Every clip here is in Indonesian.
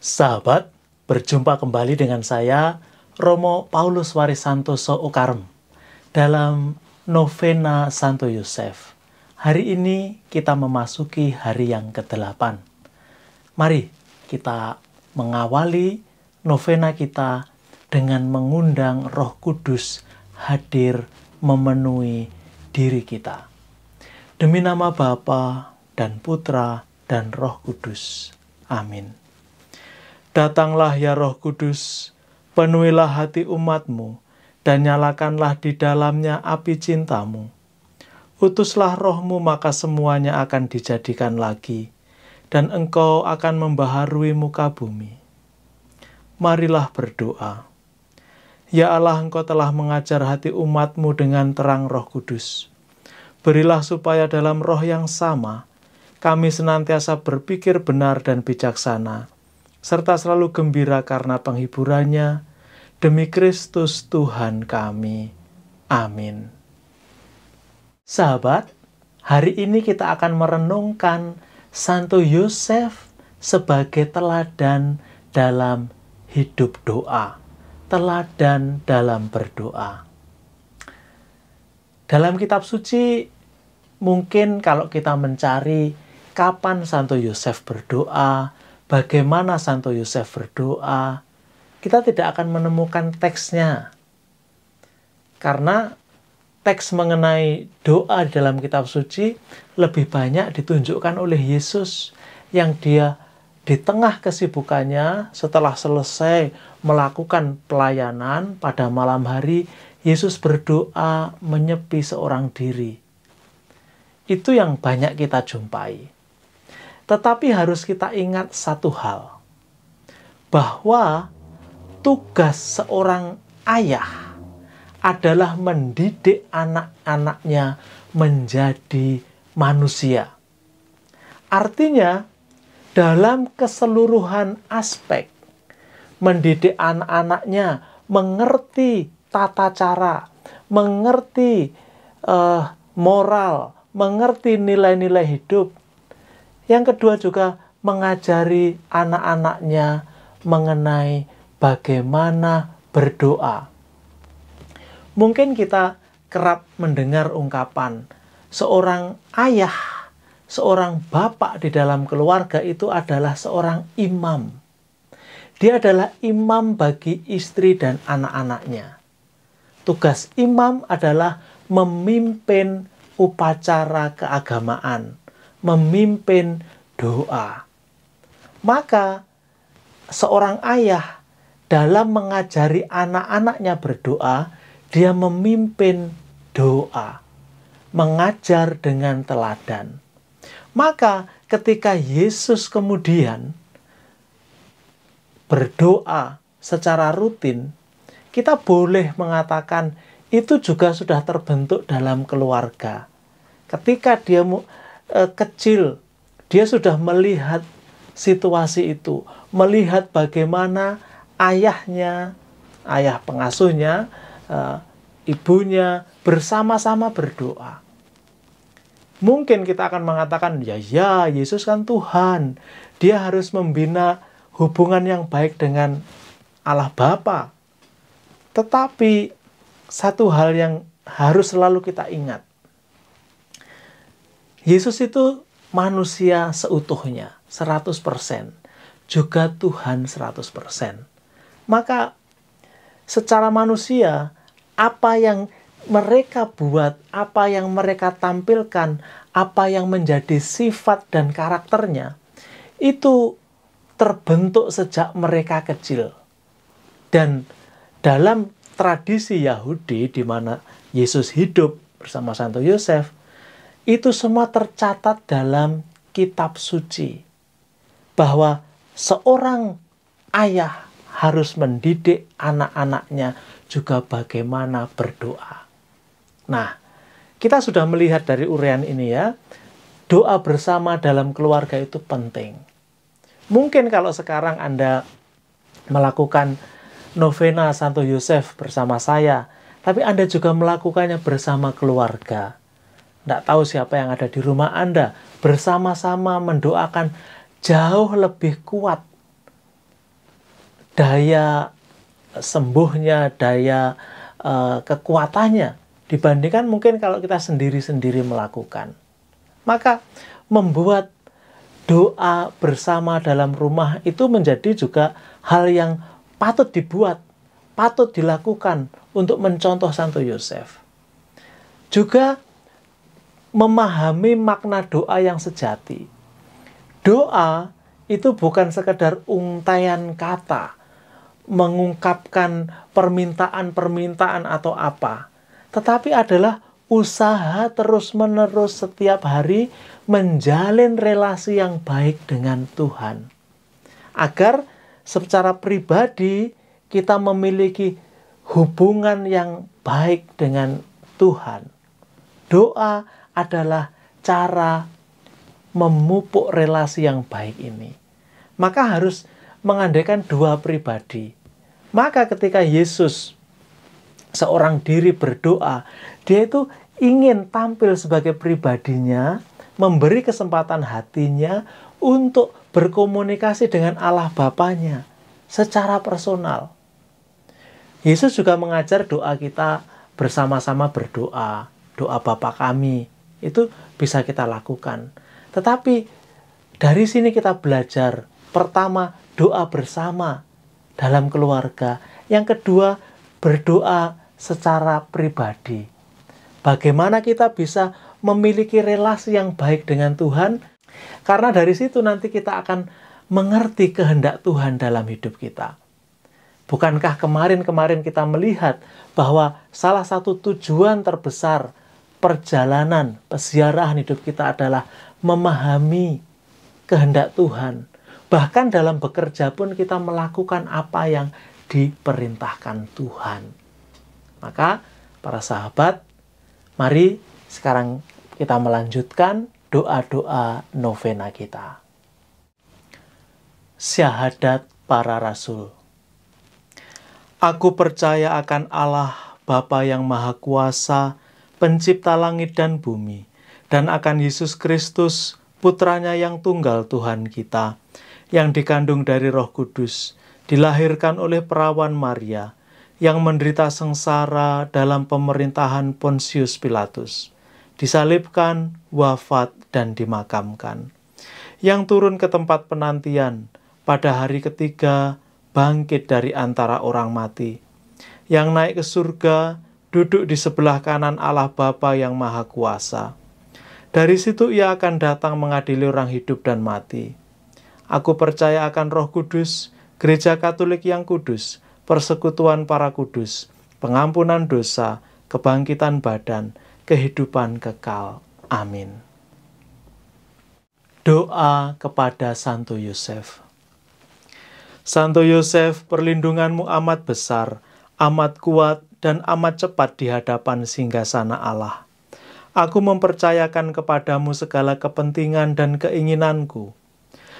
Sahabat, berjumpa kembali dengan saya, Romo Paulus Warisantoso Okarem, dalam Novena Santo Yosef. Hari ini kita memasuki hari yang ke-8. Mari kita mengawali novena kita dengan mengundang Roh Kudus hadir memenuhi diri kita. Demi nama Bapa dan Putra dan Roh Kudus. Amin. Datanglah ya Roh Kudus, penuhilah hati umat-Mu, dan nyalakanlah di dalamnya api cinta-Mu. Utuslah Roh-Mu, maka semuanya akan dijadikan lagi, dan Engkau akan membaharui muka bumi. Marilah berdoa. Ya Allah, Engkau telah mengajar hati umat-Mu dengan terang Roh Kudus. Berilah supaya dalam roh yang sama, kami senantiasa berpikir benar dan bijaksana, serta selalu gembira karena penghiburannya, demi Kristus Tuhan kami. Amin. Sahabat, hari ini kita akan merenungkan Santo Yosef sebagai teladan dalam hidup doa, teladan dalam berdoa. Dalam kitab suci, mungkin kalau kita mencari kapan Santo Yosef berdoa, bagaimana Santo Yosef berdoa, kita tidak akan menemukan teksnya. Karena teks mengenai doa di dalam kitab suci lebih banyak ditunjukkan oleh Yesus, yang dia di tengah kesibukannya setelah selesai melakukan pelayanan pada malam hari, Yesus berdoa menyepi seorang diri. Itu yang banyak kita jumpai. Tetapi harus kita ingat satu hal, bahwa tugas seorang ayah adalah mendidik anak-anaknya menjadi manusia. Artinya, dalam keseluruhan aspek, mendidik anak-anaknya mengerti tata cara, mengerti moral, mengerti nilai-nilai hidup. Yang kedua juga mengajari anak-anaknya mengenai bagaimana berdoa. Mungkin kita kerap mendengar ungkapan seorang ayah, seorang bapak di dalam keluarga itu adalah seorang imam. Dia adalah imam bagi istri dan anak-anaknya. Tugas imam adalah memimpin upacara keagamaan, memimpin doa. Maka seorang ayah dalam mengajari anak-anaknya berdoa, dia memimpin doa, mengajar dengan teladan. Maka ketika Yesus kemudian berdoa secara rutin, kita boleh mengatakan itu juga sudah terbentuk dalam keluarga. Ketika dia kecil, dia sudah melihat situasi itu, melihat bagaimana ayahnya, ayah pengasuhnya, ibunya bersama-sama berdoa. Mungkin kita akan mengatakan, ya Yesus kan Tuhan, dia harus membina hubungan yang baik dengan Allah Bapa. Tetapi satu hal yang harus selalu kita ingat, Yesus itu manusia seutuhnya, 100%. Juga Tuhan 100%. Maka secara manusia, apa yang mereka buat, apa yang mereka tampilkan, apa yang menjadi sifat dan karakternya, itu terbentuk sejak mereka kecil. Dan dalam tradisi Yahudi di mana Yesus hidup bersama Santo Yosef, itu semua tercatat dalam kitab suci, bahwa seorang ayah harus mendidik anak-anaknya juga bagaimana berdoa. Nah, kita sudah melihat dari uraian ini ya, doa bersama dalam keluarga itu penting. Mungkin kalau sekarang Anda melakukan novena Santo Yosef bersama saya, tapi Anda juga melakukannya bersama keluarga. Tidak tahu siapa yang ada di rumah Anda, bersama-sama mendoakan jauh lebih kuat daya sembuhnya, daya kekuatannya dibandingkan mungkin kalau kita sendiri-sendiri melakukan. Maka membuat doa bersama dalam rumah itu menjadi juga hal yang patut dibuat, patut dilakukan untuk mencontoh Santo Yosef. Juga memahami makna doa yang sejati. Doa itu bukan sekedar untaian kata, mengungkapkan permintaan-permintaan atau apa, tetapi adalah usaha terus-menerus setiap hari menjalin relasi yang baik dengan Tuhan. Agar secara pribadi kita memiliki hubungan yang baik dengan Tuhan. Doa adalah cara memupuk relasi yang baik ini. Maka harus mengandaikan dua pribadi. Maka ketika Yesus seorang diri berdoa, dia itu ingin tampil sebagai pribadinya, memberi kesempatan hatinya untuk berkomunikasi dengan Allah Bapanya secara personal. Yesus juga mengajar doa kita bersama-sama berdoa, doa Bapa kami, itu bisa kita lakukan. Tetapi dari sini kita belajar, pertama, doa bersama dalam keluarga. Yang kedua, berdoa secara pribadi. Bagaimana kita bisa memiliki relasi yang baik dengan Tuhan? Karena dari situ nanti kita akan mengerti kehendak Tuhan dalam hidup kita. Bukankah kemarin kita melihat bahwa salah satu tujuan terbesar perjalanan, peziarahan hidup kita adalah memahami kehendak Tuhan. Bahkan dalam bekerja pun kita melakukan apa yang diperintahkan Tuhan. Maka para sahabat, mari sekarang kita melanjutkan doa-doa novena kita. Syahadat para Rasul. Aku percaya akan Allah, Bapa yang Maha Kuasa, pencipta langit dan bumi, dan akan Yesus Kristus, Putranya yang tunggal Tuhan kita, yang dikandung dari Roh Kudus, dilahirkan oleh perawan Maria, yang menderita sengsara dalam pemerintahan Pontius Pilatus, disalibkan, wafat, dan dimakamkan, yang turun ke tempat penantian, pada hari ketiga bangkit dari antara orang mati, yang naik ke surga, duduk di sebelah kanan Allah Bapa yang Maha Kuasa. Dari situ ia akan datang mengadili orang hidup dan mati. Aku percaya akan Roh Kudus, Gereja Katolik yang kudus, persekutuan para kudus, pengampunan dosa, kebangkitan badan, kehidupan kekal. Amin. Doa kepada Santo Yosef. Santo Yosef, perlindunganmu amat besar, amat kuat, dan amat cepat di hadapan singgasana Allah. Aku mempercayakan kepadamu segala kepentingan dan keinginanku.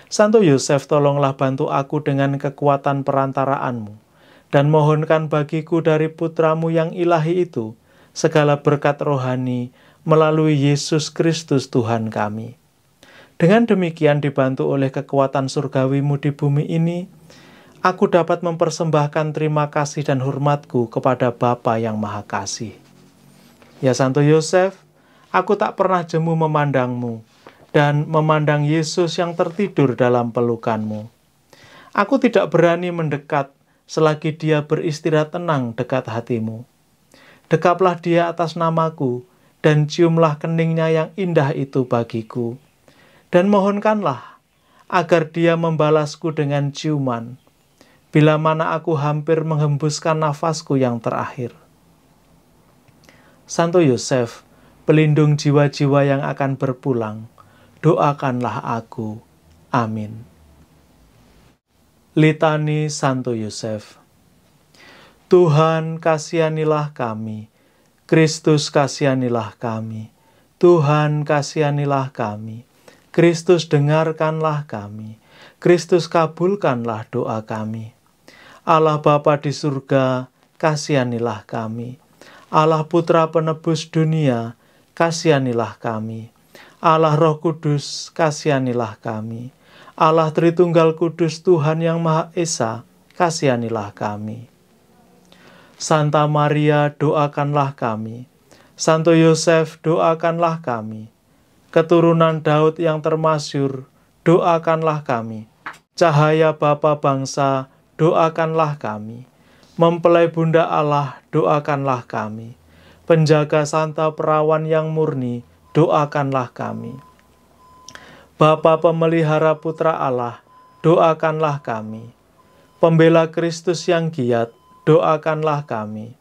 Santo Yosef, tolonglah bantu aku dengan kekuatan perantaraanmu, dan mohonkan bagiku dari putramu yang ilahi itu, segala berkat rohani melalui Yesus Kristus Tuhan kami. Dengan demikian dibantu oleh kekuatan surgawimu di bumi ini, aku dapat mempersembahkan terima kasih dan hormatku kepada Bapa yang Maha Kasih. Ya Santo Yosef, aku tak pernah jemu memandangmu, dan memandang Yesus yang tertidur dalam pelukanmu. Aku tidak berani mendekat selagi dia beristirahat tenang dekat hatimu. Dekaplah dia atas namaku, dan ciumlah keningnya yang indah itu bagiku. Dan mohonkanlah agar dia membalasku dengan ciuman, bila mana aku hampir menghembuskan nafasku yang terakhir. Santo Yosef, pelindung jiwa-jiwa yang akan berpulang, doakanlah aku. Amin. Litani Santo Yosef. Tuhan, kasihanilah kami. Kristus, kasihanilah kami. Tuhan, kasihanilah kami. Kristus, dengarkanlah kami. Kristus, kabulkanlah doa kami. Allah Bapa di surga, kasihanilah kami. Allah Putra penebus dunia, kasihanilah kami. Allah Roh Kudus, kasihanilah kami. Allah Tritunggal Kudus Tuhan yang Maha Esa, kasihanilah kami. Santa Maria, doakanlah kami. Santo Yosef, doakanlah kami. Keturunan Daud yang termasyur, doakanlah kami. Cahaya Bapa bangsa, doakanlah kami. Mempelai Bunda Allah, doakanlah kami. Penjaga Santa Perawan yang murni, doakanlah kami. Bapa pemelihara Putra Allah, doakanlah kami. Pembela Kristus yang giat, doakanlah kami.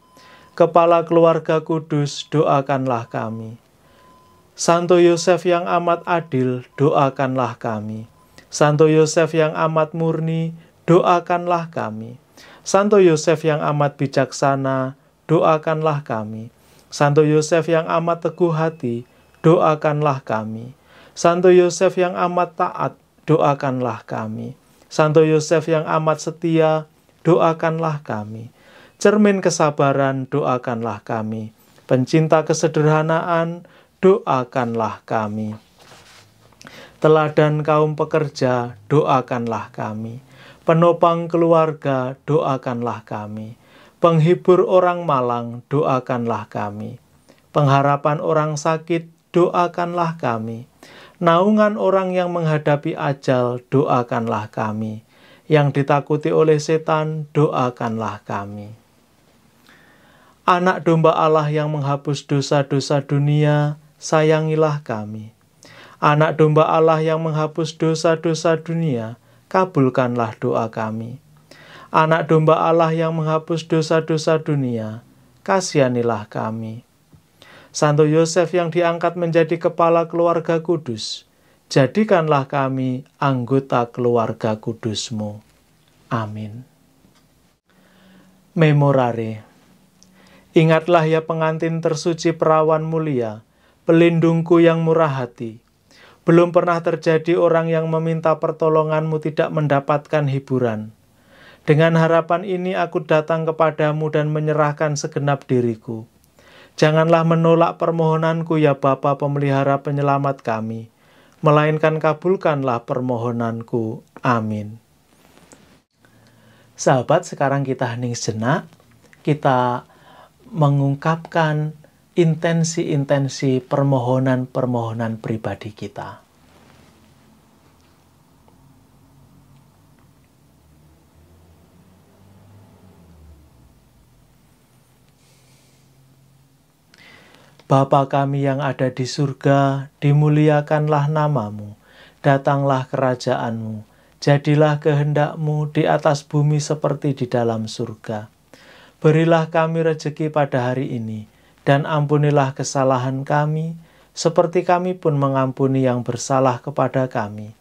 Kepala Keluarga Kudus, doakanlah kami. Santo Yosef yang amat adil, doakanlah kami. Santo Yosef yang amat murni, doakanlah kami. Santo Yosef yang amat bijaksana, doakanlah kami. Santo Yosef yang amat teguh hati, doakanlah kami. Santo Yosef yang amat taat, doakanlah kami. Santo Yosef yang amat setia, doakanlah kami. Cermin kesabaran, doakanlah kami. Pencinta kesederhanaan, doakanlah kami. Teladan kaum pekerja, doakanlah kami. Penopang keluarga, doakanlah kami. Penghibur orang malang, doakanlah kami. Pengharapan orang sakit, doakanlah kami. Naungan orang yang menghadapi ajal, doakanlah kami. Yang ditakuti oleh setan, doakanlah kami. Anak domba Allah yang menghapus dosa-dosa dunia, sayangilah kami. Anak domba Allah yang menghapus dosa-dosa dunia, kabulkanlah doa kami. Anak domba Allah yang menghapus dosa-dosa dunia, kasihanilah kami. Santo Yosef yang diangkat menjadi kepala keluarga kudus, jadikanlah kami anggota keluarga kudus-Mu. Amin. Memorare. Ingatlah ya pengantin tersuci perawan mulia, pelindungku yang murah hati. Belum pernah terjadi orang yang meminta pertolongan-Mu tidak mendapatkan hiburan. Dengan harapan ini aku datang kepadamu dan menyerahkan segenap diriku. Janganlah menolak permohonanku ya Bapa pemelihara penyelamat kami, melainkan kabulkanlah permohonanku. Amin. Sahabat, sekarang kita hening sejenak, kita mengungkapkan intensi-intensi permohonan-permohonan pribadi kita. Bapa kami yang ada di surga, dimuliakanlah nama-Mu, datanglah kerajaan-Mu, jadilah kehendak-Mu di atas bumi seperti di dalam surga. Berilah kami rejeki pada hari ini, dan ampunilah kesalahan kami, seperti kami pun mengampuni yang bersalah kepada kami.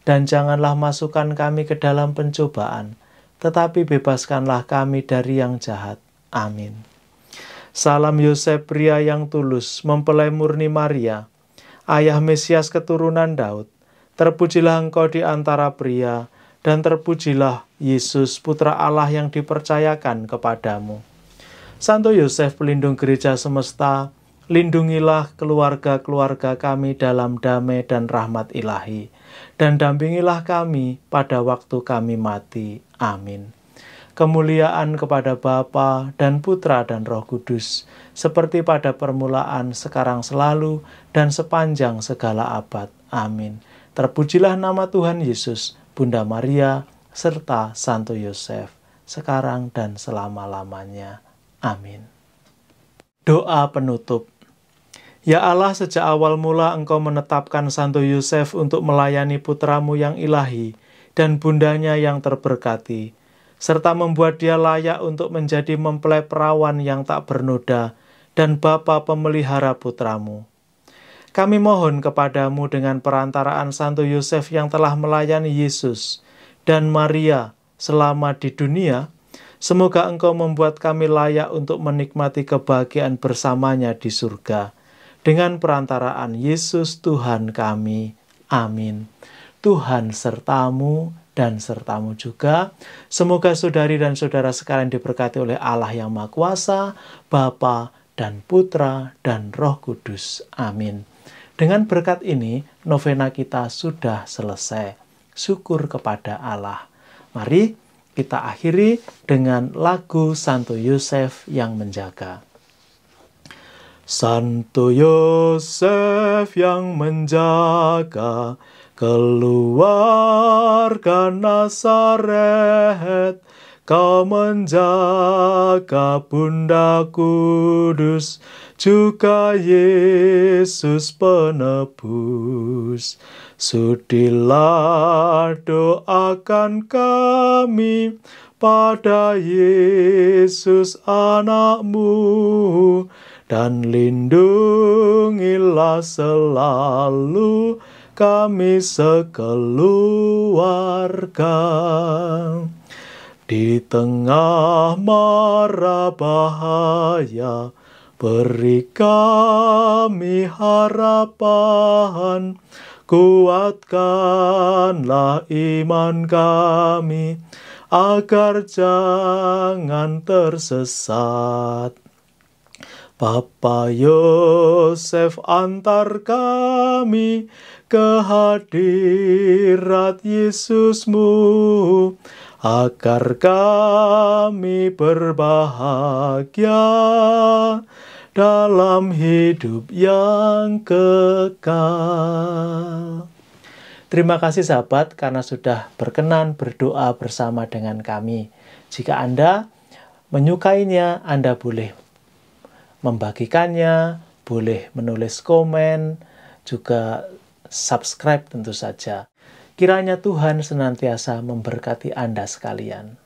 Dan janganlah masukkan kami ke dalam pencobaan, tetapi bebaskanlah kami dari yang jahat. Amin. Salam Yosef, pria yang tulus, mempelai murni Maria, ayah Mesias keturunan Daud, terpujilah engkau di antara pria, dan terpujilah Yesus, Putra Allah yang dipercayakan kepadamu. Santo Yosef, pelindung gereja semesta, lindungilah keluarga-keluarga kami dalam damai dan rahmat ilahi, dan dampingilah kami pada waktu kami mati. Amin. Kemuliaan kepada Bapa dan Putra dan Roh Kudus, seperti pada permulaan, sekarang, selalu, dan sepanjang segala abad. Amin. Terpujilah nama Tuhan Yesus, Bunda Maria, serta Santo Yosef, sekarang dan selama-lamanya. Amin. Doa penutup. Ya Allah, sejak awal mula Engkau menetapkan Santo Yosef untuk melayani putramu yang ilahi dan bundanya yang terberkati, serta membuat dia layak untuk menjadi mempelai perawan yang tak bernoda dan bapa pemelihara putramu. Kami mohon kepadamu dengan perantaraan Santo Yosef yang telah melayani Yesus dan Maria selama di dunia, semoga Engkau membuat kami layak untuk menikmati kebahagiaan bersamanya di surga. Dengan perantaraan Yesus Tuhan kami. Amin. Tuhan sertamu dan sertamu juga. Semoga saudari dan saudara sekalian diberkati oleh Allah yang Maha Kuasa, Bapa dan Putra dan Roh Kudus. Amin. Dengan berkat ini, novena kita sudah selesai. Syukur kepada Allah. Mari kita akhiri dengan lagu Santo Yosef yang menjaga. Santo Yosef yang menjaga keluarga Nazaret, kau menjaga Bunda Kudus, juga Yesus penebus. Sudilah doakan kami pada Yesus anakmu, dan lindungilah selalu kami sekeluarga. Di tengah mara bahaya, beri kami harapan, kuatkanlah iman kami, agar jangan tersesat. Bapa Yosef, antar kami ke hadirat Yesusmu, agar kami berbahagia dalam hidup yang kekal. Terima kasih sahabat karena sudah berkenan berdoa bersama dengan kami. Jika Anda menyukainya, Anda boleh membagikannya, boleh menulis komen, juga subscribe tentu saja. Kiranya Tuhan senantiasa memberkati Anda sekalian.